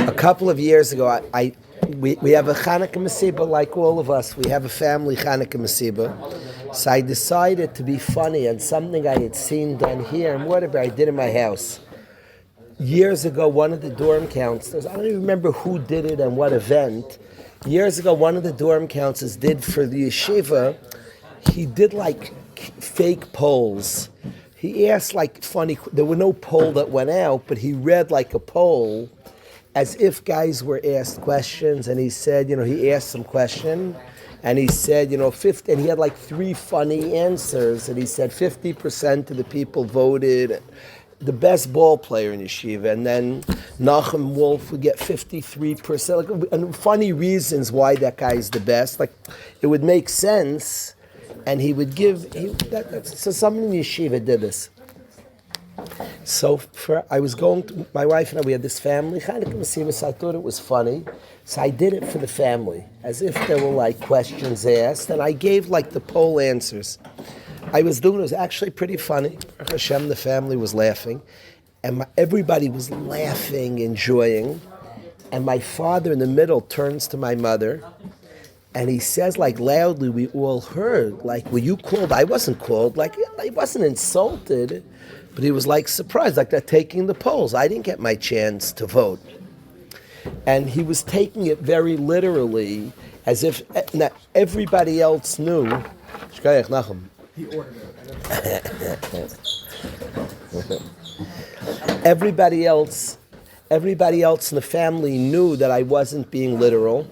A couple of years ago, we have a Chanukah Masiba like all of us. We have a family Chanukah Masiba. So I decided to be funny on something I had seen done here in Waterbury. I did in my house. Years ago, one of the dorm counselors, I don't even remember who did it and what event. Years ago, one of the dorm counselors did for the yeshiva, he did like fake polls. He asked like funny, there were no poll that went out, but he read like a poll as if guys were asked questions, and he said, he asked some question, and he said, 50, and he had like three funny answers, and he said 50% of the people voted the best ball player in yeshiva, and then Nachum Wolf would get 53%, and funny reasons why that guy is the best. Like, it would make sense, and he would give, so someone in yeshiva did this. So I was going to, my wife and I, we had this family Chanukah Masiba, so I thought it was funny. So I did it for the family, as if there were like questions asked, and I gave like the poll answers. I was doing, it was actually pretty funny. Hashem, the family was laughing, and everybody was laughing, enjoying. And my father in the middle turns to my mother, and he says like loudly, we all heard, like, were you called? I wasn't called. Like, I wasn't insulted. But he was like surprised, like they're taking the polls. I didn't get my chance to vote. And he was taking it very literally, as if everybody else knew. He ordered it. Everybody else in the family knew that I wasn't being literal.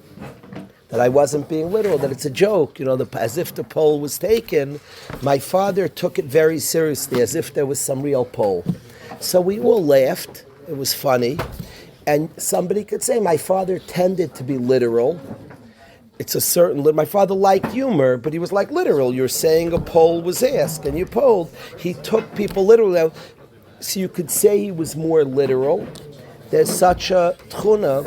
That it's a joke, as if the poll was taken. My father took it very seriously, as if there was some real poll. So we all laughed. It was funny. And somebody could say, my father tended to be literal. My father liked humor, but he was like literal. You're saying a poll was asked, and you polled. He took people literally. So you could say he was more literal. There's such a tchuna.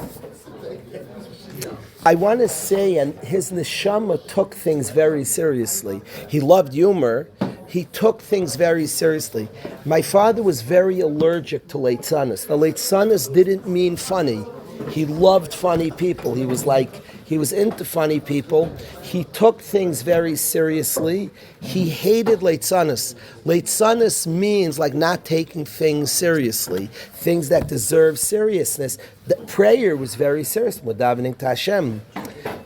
I want to say, and his neshama took things very seriously. He loved humor. He took things very seriously. My father was very allergic to leitzanas. The leitzanas didn't mean funny. He loved funny people. He was into funny people. He took things very seriously. He hated leitzanas. Leitzanas means like not taking things seriously, things that deserve seriousness. The prayer was very serious. Davening to Hashem.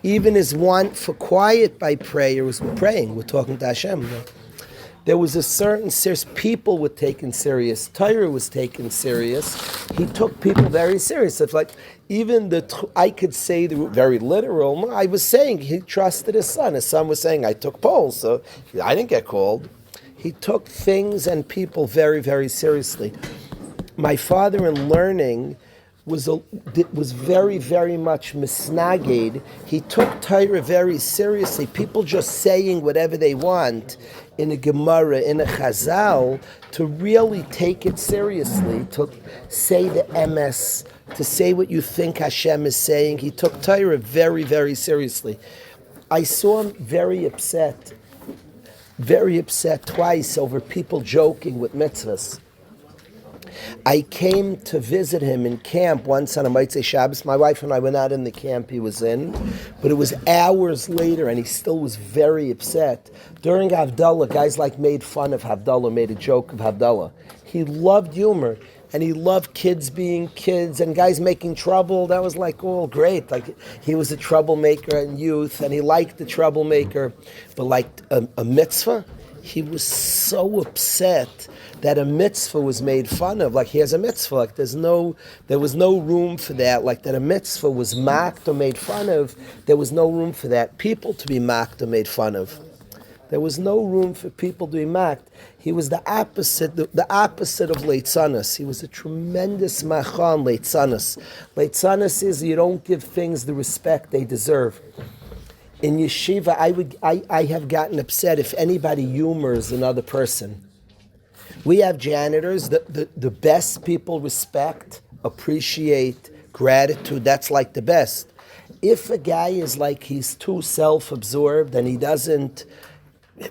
Even his want for quiet by prayer was praying. We're talking to Hashem. There was a certain serious, people were taken serious. Torah was taken serious. He took people very serious. It's like, I could say they were very literal. I was saying he trusted his son. His son was saying, I took polls, so I didn't get called. He took things and people very, very seriously. My father in learning was very, very much misnaged. He took Torah very seriously. People just saying whatever they want in a Gemara, in a Chazal, to really take it seriously, to say the emes, to say what you think Hashem is saying. He took Torah very, very seriously. I saw him very upset twice over people joking with mitzvahs. I came to visit him in camp once on a Motzei Shabbos. My wife and I were not in the camp he was in, but it was hours later, and he still was very upset. During Havdalah, guys made fun of Havdalah, made a joke of Havdalah. He loved humor, and he loved kids being kids, and guys making trouble. That was great. Like, he was a troublemaker in youth, and he liked the troublemaker. But like a mitzvah, he was so upset that a mitzvah was made fun of. Like, he has a mitzvah. Like, there was no room for that. Like, that a mitzvah was mocked or made fun of. There was no room for that. People to be mocked or made fun of. There was no room for people to be mocked. He was the opposite of leitzanas. He was a tremendous machan leitzanas. Leitzanas is you don't give things the respect they deserve. In yeshiva, I have gotten upset if anybody humors another person. We have janitors, the best people respect, appreciate, gratitude. That's like the best. If a guy is like he's too self-absorbed and he doesn't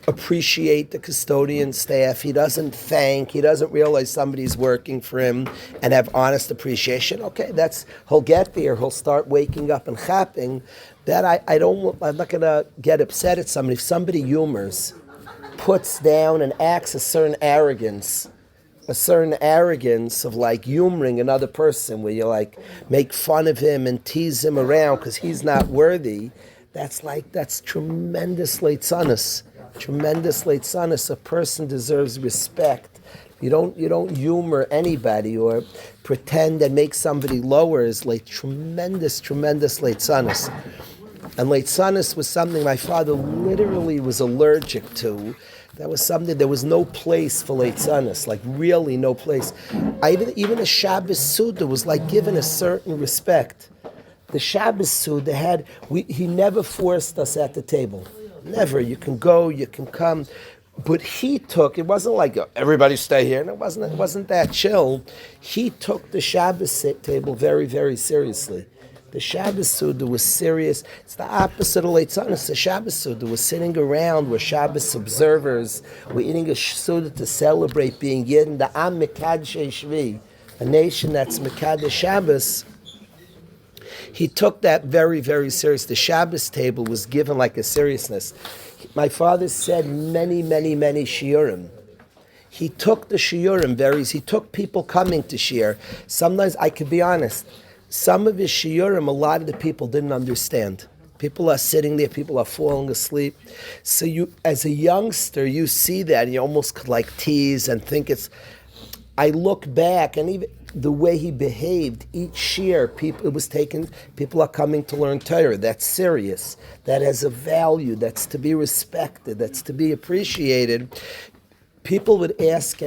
appreciate the custodian staff. He doesn't thank. He doesn't realize somebody's working for him and have honest appreciation. Okay, he'll get there. He'll start waking up and chapping. That I'm not gonna get upset at somebody if somebody humors, puts down and acts a certain arrogance of like humoring another person, where you like make fun of him and tease him around because he's not worthy. That's tremendous leitzanus. Tremendous leitzanus. A person deserves respect. You don't humor anybody or pretend and make somebody lower. Is like tremendous leitzanus. And leitzanus was something my father literally was allergic to. That was something, there was no place for leitzanus, like really no place. Even a Shabbos Suda was like given a certain respect. The Shabbos Suda he never forced us at the table. Never. You can go, you can come. But it wasn't like everybody stay here. And it wasn't that chill. He took the Shabbos table very, very seriously. The Shabbos Suda was serious. It's the opposite of leitzanus. The Shabbos Suda was sitting around where Shabbos observers were eating a Suda to celebrate being Yidden. The Am Mekadesh Shvi, a nation that's Mekadesh Shabbos. He took that very, very serious. The Shabbos table was given like a seriousness. My father said many, many, many shiurim. He took the shiurim he took people coming to shiur. Sometimes, I could be honest, some of his shiurim, a lot of the people didn't understand. People are sitting there, people are falling asleep. So you, as a youngster, you see that and you almost could like tease and think I look back and even the way he behaved, each year, people are coming to learn Torah. That's serious. That has a value. That's to be respected. That's to be appreciated. People would ask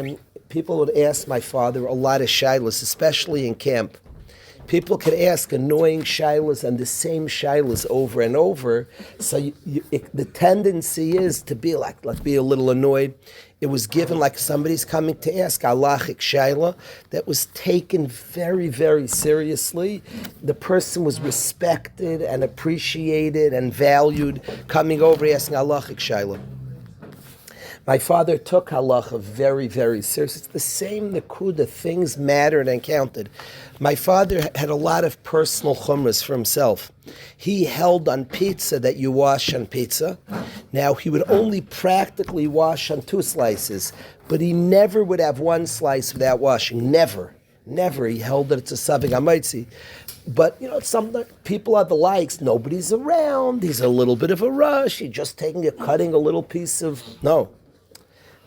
my father a lot of shilas, especially in camp. People could ask annoying shilas and the same shilas over and over. So the tendency is to be be a little annoyed. It was given like somebody's coming to ask halachic shaila that was taken very, very seriously. The person was respected and appreciated and valued, coming over asking halachic shaila. My father took halacha very, very serious. It's the same nekuda. Things mattered and counted. My father had a lot of personal chumras for himself. He held on pizza that you wash on pizza. Now, he would only practically wash on 2 slices, but he never would have 1 slice without washing. Never. Never. He held that it's a savig amaitzi. But, some people are the likes. Nobody's around. He's a little bit of a rush. He's just cutting a little piece of... No.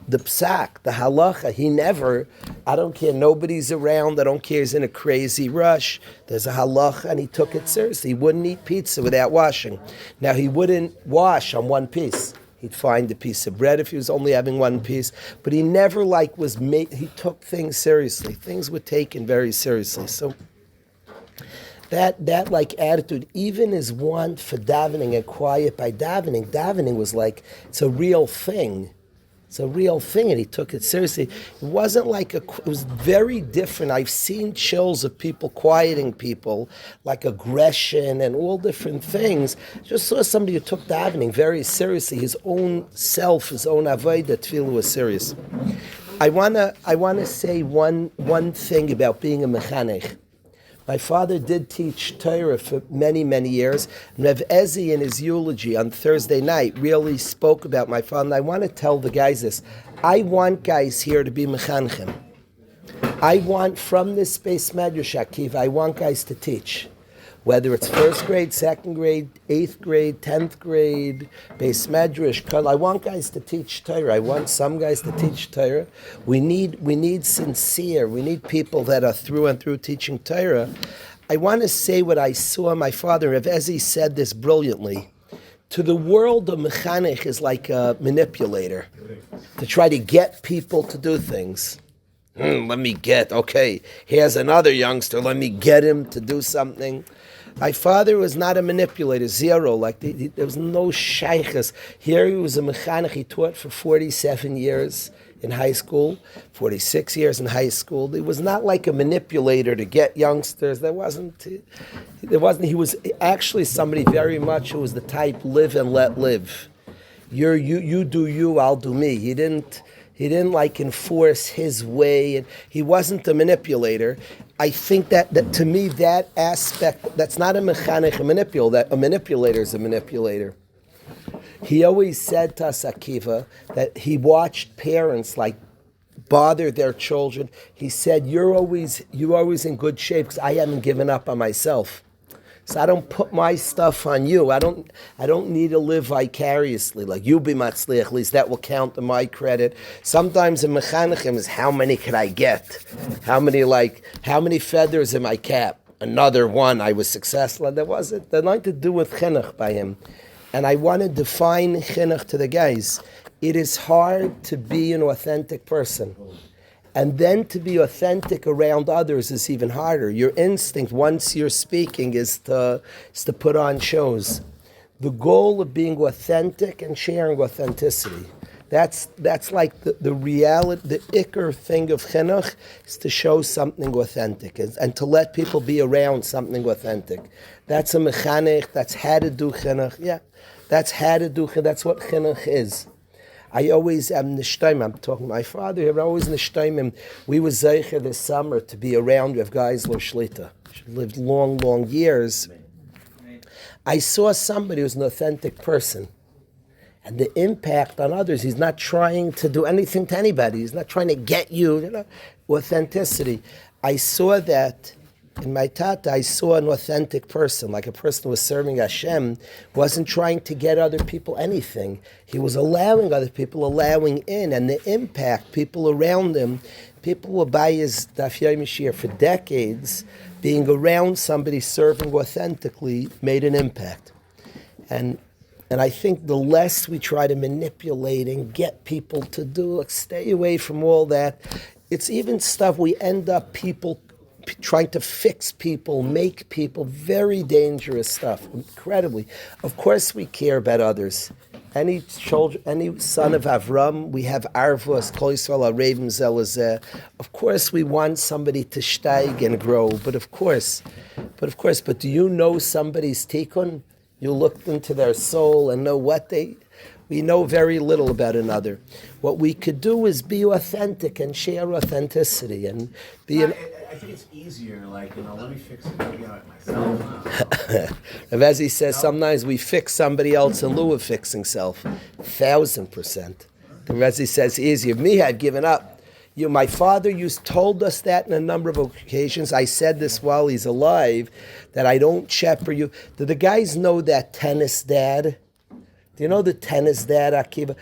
The psak, the halacha, he never, I don't care, nobody's around, I don't care, he's in a crazy rush, there's a halacha, and he took it seriously. He wouldn't eat pizza without washing. Now, he wouldn't wash on 1 piece. He'd find a piece of bread if he was only having 1 piece, but he never he took things seriously. Things were taken very seriously. So that attitude, even his want for davening and quiet by davening was like, it's a real thing. It's a real thing, and he took it seriously. It wasn't it was very different. I've seen chills of people quieting people, like aggression and all different things. Just saw somebody who took davening very seriously. His own self, his own avodah, tefillah was serious. I wanna say one thing about being a mechanech. My father did teach Torah for many, many years. Rev Ezi, in his eulogy on Thursday night, really spoke about my father. And I want to tell the guys this. I want guys here to be mechanchim. I want, from this Beis Medrash Akiva, I want guys to teach. Whether it's 1st grade, 2nd grade, 8th grade, 10th grade, Beis Medrash, I want guys to teach Torah. I want some guys to teach Torah. We need sincere. We need people that are through and through teaching Torah. I want to say what I saw my father, Rav Ezi said this brilliantly. To the world, a mechanech is like a manipulator to try to get people to do things. Here's another youngster, let me get him to do something. My father was not a manipulator, zero. There was no shaykhs. Here he was a mechanech. He taught for 47 years in high school, 46 years in high school. He was not like a manipulator to get youngsters. He was actually somebody very much who was the type live and let live. You do you, I'll do me. He didn't like enforce his way, and he wasn't a manipulator. I think that to me that aspect, that's not a mechanech, a manipulator is a manipulator. He always said to us, Akiva, that he watched parents like bother their children. He said, you're always in good shape because I haven't given up on myself. So I don't put my stuff on you. I don't need to live vicariously. Like you be matzliach, at least that will count to my credit. Sometimes in mechanechim is how many can I get? How many feathers in my cap? Another one, I was successful. And that wasn't. That nothing to do with chinuch by him. And I want to define chinuch to the guys. It is hard to be an authentic person. And then to be authentic around others is even harder. Your instinct, once you're speaking, is to put on shows. The goal of being authentic and sharing authenticity. That's like the reality, the ikar thing of chinuch is to show something authentic and to let people be around something authentic. That's a mechanech, that's how to do chinuch. Yeah, that's how to do chinuch, that's what chinuch is. I always am nishtaim. I'm talking to my father here, but I always nishtaim. We were zeicher this summer to be around with guys Shlita. She lived long years. I saw somebody who's an authentic person. And the impact on others, he's not trying to do anything to anybody. He's not trying to get you, authenticity. I saw that in my tata. I saw an authentic person, like a person who was serving Hashem, wasn't trying to get other people anything. He was allowing other people, allowing in, and the impact, people around him, people were by his Daf Yomi Shir for decades, being around somebody serving authentically made an impact. And I think the less we try to manipulate and get people to do, like stay away from all that. It's even stuff we end up people trying to fix people, make people, very dangerous stuff, incredibly. Of course we care about others. Any son of Avram, we have Arvos, Kol Yisrael, Arevim Zelazeh. Of course we want somebody to steig and grow, but do you know somebody's tikkun? You looked into their soul and know we know very little about another. What we could do is be authentic and share authenticity and be I think it's easier, let me fix it myself. As he says, sometimes we fix somebody else in lieu of fixing self. 1,000%. The Rezi says easier. Me, I've given up. My father told us that in a number of occasions. I said this while he's alive, that I don't shepherd you. Do the guys know that tennis dad? Do you know the tennis dad, Akiva?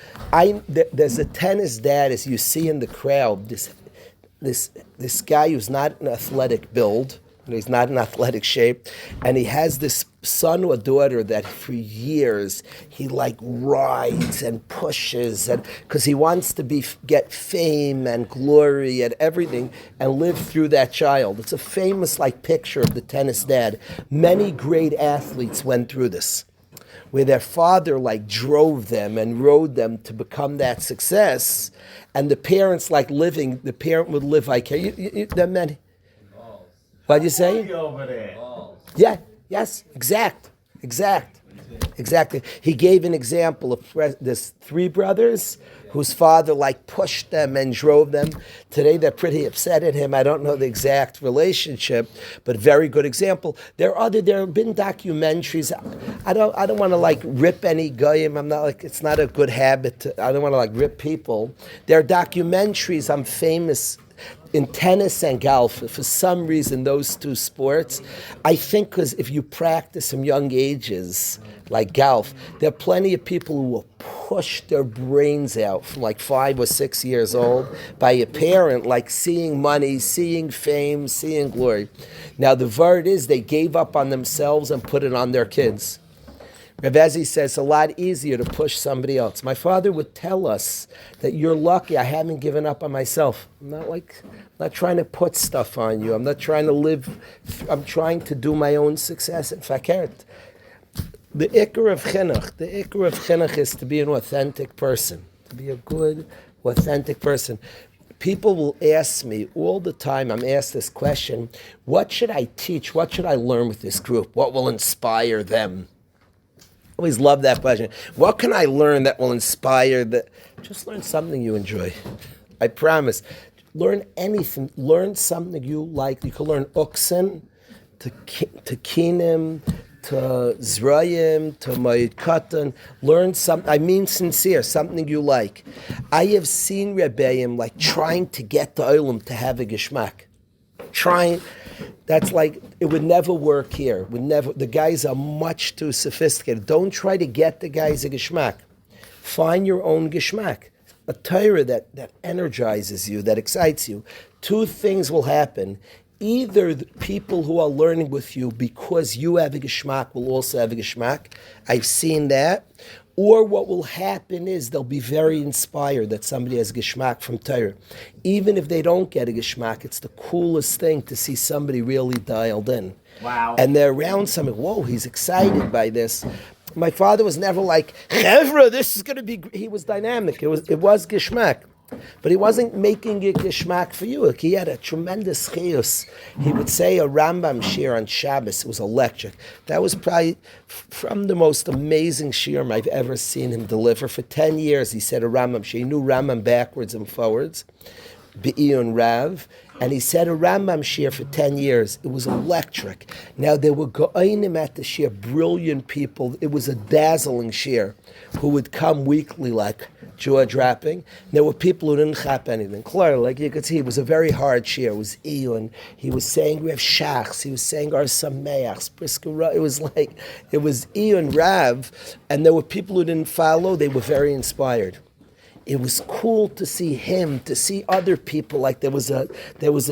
There's a tennis dad, as you see in the crowd, this guy who's not an athletic build, he's not in athletic shape, and he has this son or daughter that for years he rides and pushes, and because he wants to get fame and glory and everything and live through that child. It's a famous picture of the tennis dad. Many great athletes went through this, where their father drove them and rode them to become that success, and the parents the parent would live that many. What'd you say? Over there. Yeah, yes, exactly. He gave an example of there's three brothers whose father pushed them and drove them. Today they're pretty upset at him. I don't know the exact relationship, but very good example. There have been documentaries. I don't want to rip any goyim. I'm not it's not a good habit. I don't want to rip people. There are documentaries on famous in tennis and golf. For some reason, those two sports, I think because if you practice from young ages, like golf, there are plenty of people who will push their brains out from 5 or 6 years old by a parent, seeing money, seeing fame, seeing glory. Now, the word is they gave up on themselves and put it on their kids. Rabbi says it's a lot easier to push somebody else. My father would tell us that you're lucky I haven't given up on myself. I'm not trying to put stuff on you. I'm not trying to live. I'm trying to do my own success. In fact, the ikar of chinuch is to be an authentic person, to be a good, authentic person. People will ask me all the time, I'm asked this question, what should I teach? What should I learn with this group? What will inspire them? Always love that question. What can I learn that will inspire that? Just learn something you enjoy. I promise. Learn anything. Learn something you like. You can learn uksen, to kinim, to zrayim, to mayit katan. Learn something. I mean sincere, something you like. I have seen Rebbeim like trying to get the olam to have a geschmack. Trying. That's like, it would never work here. Would never. The guys are much too sophisticated. Don't try to get the guys a geschmack. Find your own geschmack. A Torah that energizes you, that excites you. Two things will happen. Either the people who are learning with you because you have a geschmack will also have a geschmack. I've seen that. Or what will happen is they'll be very inspired that somebody has geschmack from Torah. Even if they don't get a geschmack, it's the coolest thing to see somebody really dialed in. Wow. And they're around something, whoa, he's excited by this. My father was never like, Chevra, this is going to be, he was dynamic. It was geschmack. But he wasn't making it geschmack for you. He had a tremendous chiyus. He would say a Rambam shir on Shabbos. It was electric. That was probably from the most amazing shirim I've ever seen him deliver. For 10 years, he said a Rambam shir. He knew Rambam backwards and forwards. Be'iyun Rav. And he said a Rambam shir for 10 years. It was electric. Now, there were go'ainim at the shir, brilliant people. It was a dazzling shir who would come weekly like jaw dropping. There were people who didn't chap anything. Clearly, like you could see, it was a very hard shir. It was Iyun. He was saying we have shachs. He was saying our sameachs, briskara. It was like, it was Iyun Rav. And there were people who didn't follow. They were very inspired. It was cool to see him, to see other people. Like there was a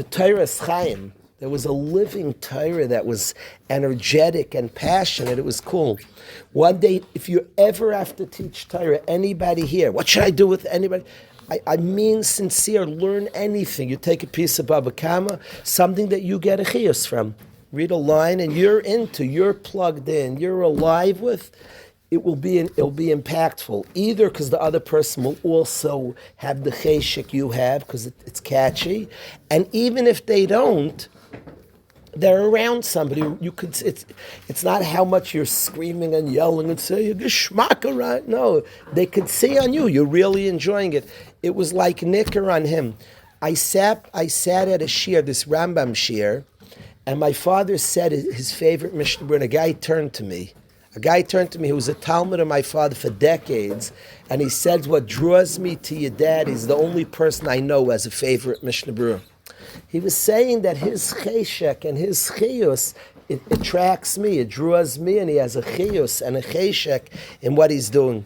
Torah Chaim. There was a living Torah that was energetic and passionate. It was cool. One day, if you ever have to teach Torah, anybody here, what should I do with anybody? I mean sincere, learn anything. You take a piece of Baba Kama, something that you get a chiyus from. Read a line and you're plugged in, you're alive with. It'll be impactful, either because the other person will also have the cheshik you have because it's catchy, and even if they don't, they're around somebody. You could. It's not how much you're screaming and yelling and saying geschmacka, right? No, they could see on you. You're really enjoying it. It was like nicker on him. I sat at a shir, this Rambam shir, and my father said his favorite Mishnah, and a guy turned to me. A guy turned to me who was a Talmud of my father for decades, and he said, what draws me to your dad, he's the only person I know as a favorite Mishnah Berurah. He was saying that his cheshek and his chiyus, it attracts me, it draws me, and he has a chiyus and a cheshek in what he's doing.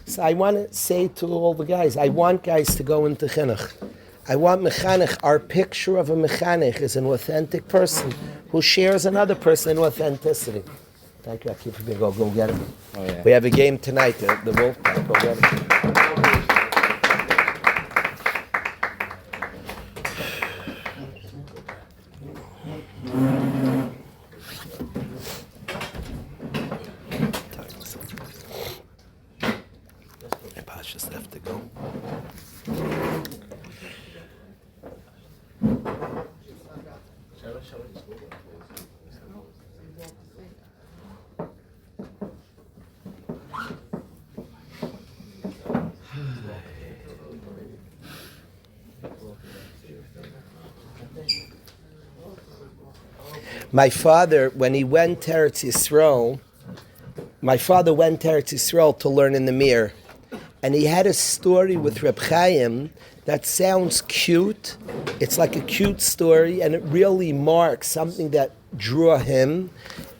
So I want to say to all the guys, I want guys to go into chinuch. I want mechanech, our picture of a mechanech is an authentic person who shares another person in authenticity. Thank you. I keep forgetting. Go get it. Oh, yeah. We have a game tonight. The Wolf Pack. Go get it. My boss just have to go. My father, when he went to Eretz Yisrael, to learn in the Mir. And he had a story with Reb Chaim that sounds cute. It's like a cute story, and it really marks something that drew him.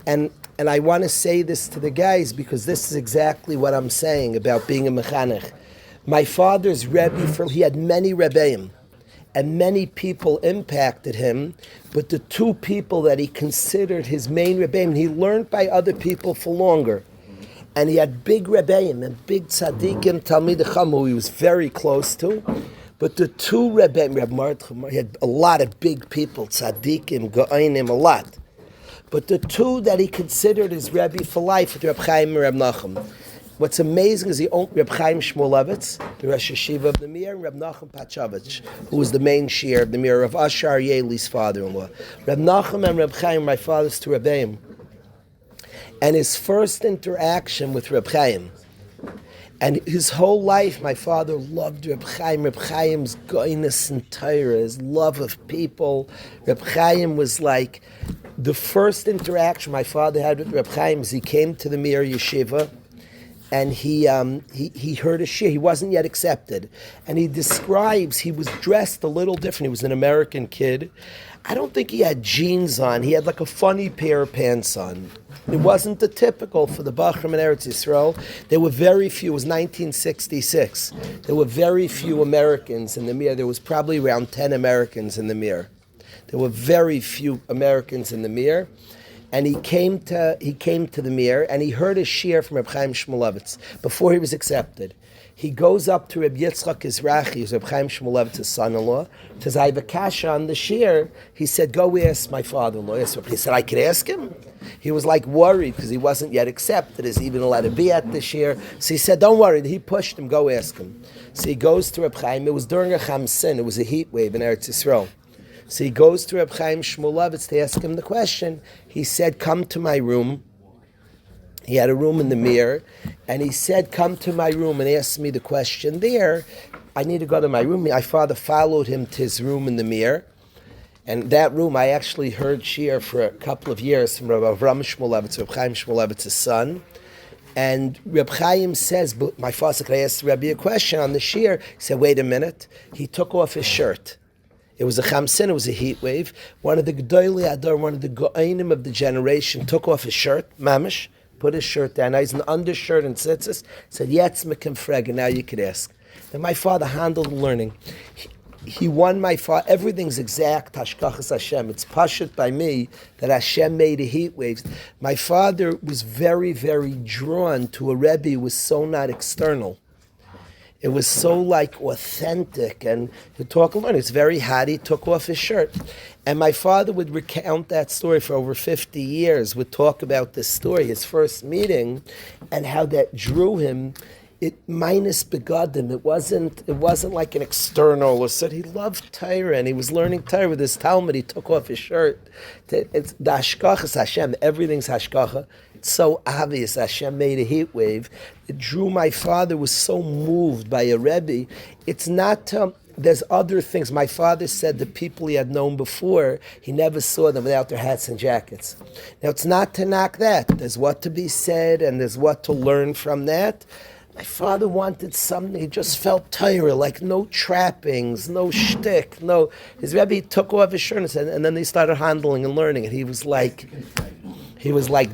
And I want to say this to the guys because this is exactly what I'm saying about being a mechanech. My father's Rebbe, he had many Rebbeim. And many people impacted him, but the two people that he considered his main Rebbeim, he learned by other people for longer. And he had big Rebbeim and big tzaddikim, Talmid Chacham, who he was very close to. But the two Rebbeim, Reb Martha, he had a lot of big people, tzaddikim, go'ainim, a lot. But the two that he considered his Rebbe for life, Reb Chaim and Reb Nachum. What's amazing is he owned Reb Chaim Shmulevitz, the Rosh Hashiva of the Mir, and Reb Nachum Pachavich, who was the main shiur of the Mir of Ashar Yeli's father-in-law. Reb Nachum and Reb Chaim, my father's two Rebbeim. and his first interaction with Reb Chaim. And his whole life, my father loved Reb Chaim. Reb Chaim's goyness and Torah, his love of people. Reb Chaim was like the first interaction my father had with Reb Chaim. He came to the Mir Yeshiva, and he heard a shir. He wasn't yet accepted, and he describes he was dressed a little different. He was an American kid. I don't think he had jeans on. He had like a funny pair of pants on. It wasn't the typical for the Bachram in Eretz Yisrael. There were very few. It was 1966. There were very few Americans in the Mir. There was probably around 10 Americans in the Mir. There were very few Americans in the Mir. And he came to the Mir, and he heard a shir from Reb Chaim Shmulevitz before he was accepted. He goes up to Reb Yitzchak Izrachi, who's Reb Chaim Shmulevitz's son-in-law, says, I have a kasha on the shir. He said, go ask my father-in-law. He said, I could ask him? He was like worried because he wasn't yet accepted. Is he even allowed to be at the shir? So he said, don't worry. He pushed him, go ask him. So he goes to Reb Chaim. It was during a Chamsin. It was a heat wave in Eretz Yisrael. So he goes to Reb Chaim Shmulevitz to ask him the question. He said, come to my room. He had a room in the Mir, and he said, come to my room and ask me the question there. I need to go to my room. My father followed him to his room in the Mir, and that room I actually heard shir for a couple of years from Rabbi Avram Shmulevitz, Reb Chaim Shmulevitz's son. And Reb Chaim says, but my father said, can I ask Rabbi a question on the shir? He said, wait a minute. He took off his shirt. It was a chamsin, it was a heat wave. One of the G'dolei Adar, one of the Go'ainim of the generation, took off his shirt, mamish, put his shirt down. Now he's in the undershirt and tzitzis. Said, Yetz mekem frega, now you could ask. Then my father handled learning. He won my father. Everything's exact, Hashkachas Hashem. It's pashut by me that Hashem made a heat waves. My father was very, very drawn to a Rebbe who was so not external. It was so like authentic, and he talk alone. It's very hot. He took off his shirt, and my father would recount that story for over 50 years. Would talk about this story, his first meeting, and how that drew him. It minus begadim. It wasn't like an external. Or so he loved Torah, and he was learning Torah with his Talmud. He took off his shirt. It's the hashkachas Hashem. Everything's hashkacha. It's so obvious Hashem made a heat wave. It drew my father, was so moved by a Rebbe. It's not, there's other things. My father said the people he had known before, he never saw them without their hats and jackets. Now it's not to knock that. There's what to be said and there's what to learn from that. My father wanted something, he just felt Torah, like no trappings, no shtick, no. His Rebbe took off his shirt and then they started handling and learning it. He was like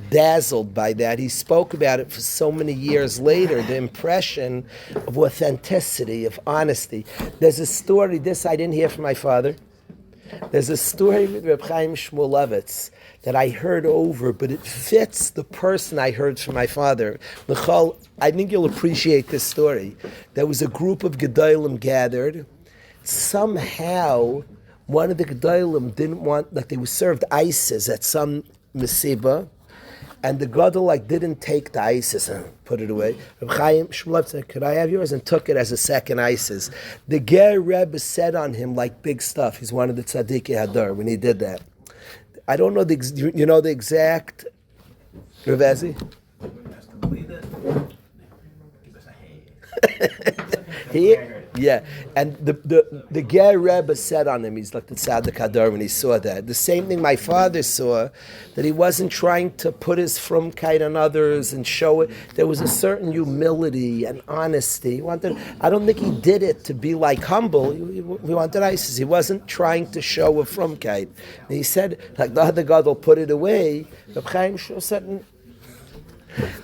dazzled by that. He spoke about it for so many years later, the impression of authenticity, of honesty. There's a story, this I didn't hear from my father. There's a story with Reb Chaim Shmulevitz that I heard over, but it fits the person I heard from my father. Michal, I think you'll appreciate this story. There was a group of Gedolim gathered. Somehow, one of the Gedolim didn't want, like they were served ices at some Mesiba, and the Gadol didn't take the ISIS and put it away. Reb Chaim Shmulevitz said, could I have yours? And took it as a second ISIS. The Ger Rebbe said on him like big stuff. He's one of the Tzadikei Hadar when he did that. I don't know the exact Revezi? Yeah, and the Ger Rebbe said on him, he's like the Tzaddik Hadar when he saw that. The same thing my father saw, that he wasn't trying to put his frumkeit on others and show it. There was a certain humility and honesty. I don't think he did it to be like humble. He wanted ISIS. He wasn't trying to show a frumkeit. And he said, like the other God will put it away. Reb Chaim said,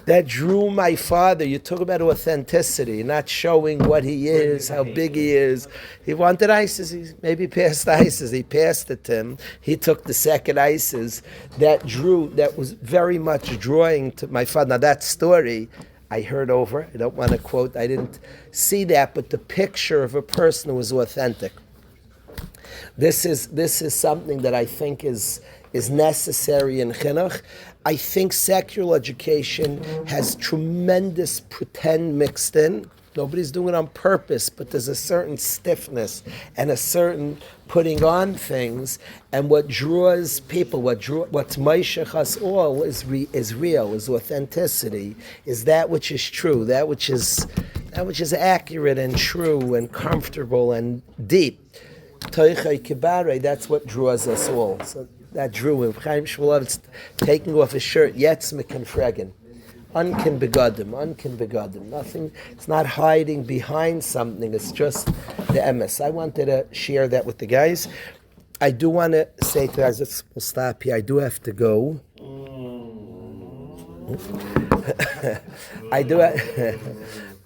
that drew my father. You talk about authenticity, not showing what he is, how big he is. He wanted ISIS. He maybe passed ISIS. He passed it to him. He took the second ISIS. That was very much drawing to my father. Now that story I heard over. I don't want to quote. I didn't see that, but the picture of a person who was authentic. This is something that I think is necessary in chinuch. I think secular education has tremendous pretend mixed in. Nobody's doing it on purpose, but there's a certain stiffness and a certain putting on things. And what draws people, what's meishach us all is real, is authenticity, is that which is true, that which is accurate and true and comfortable and deep. Toichai kibare, that's what draws us all. So that drew him. Chaim Shmulovitz taking off his shirt, Yetz Mekan Fregen. Unkin begadim. Nothing, it's not hiding behind something, it's just the emes. I wanted to share that with the guys. I do want to say to us, we'll stop here, I do have to go.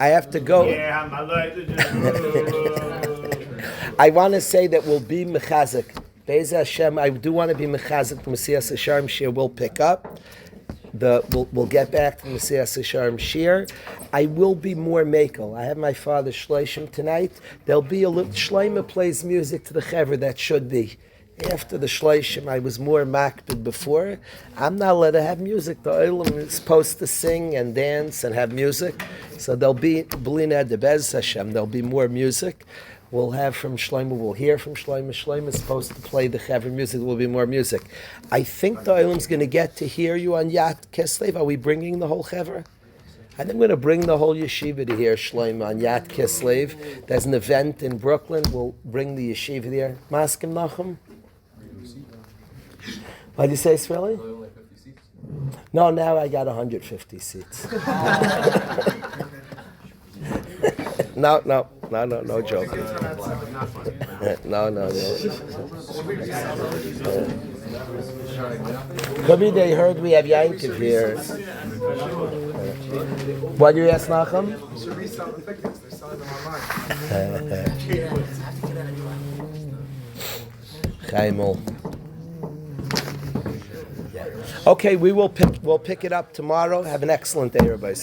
I have to go. I want to say that we'll be mechazik. Be'ez Hashem, I do want to be mechazik. Mesias Hashem Shir will pick up. We'll get back to Mesias Hashem Shir. I will be more makel. I have my father Sheloshim tonight. There'll be a little Shloima plays music to the Chaver that should be. After the Sheloshim, I was more makbid before. I'm not allowed to have music. The Olam is supposed to sing and dance and have music. So there'll be Belina de Be'ez Hashem. There'll be more music. We'll have from Shlomo, we'll hear from Shlomo. Shlomo is supposed to play the Chaver music, there will be more music. I think the Olam's going to get to hear you on Yat Kislev. Are we bringing the whole Chaver? I think I'm going to bring the whole yeshiva to hear Shlomo on Yat Kislev. There's an event in Brooklyn, we'll bring the yeshiva there. Maskim Nachum? What did you say, Israeli? No, now I got 150 seats. No joke. No. Could be they heard we have Yankiv here. What do you ask, Nachum? You should resell the tickets. They're selling them online. Chaimel. Okay, we'll pick it up tomorrow. Have an excellent day, Rabbi.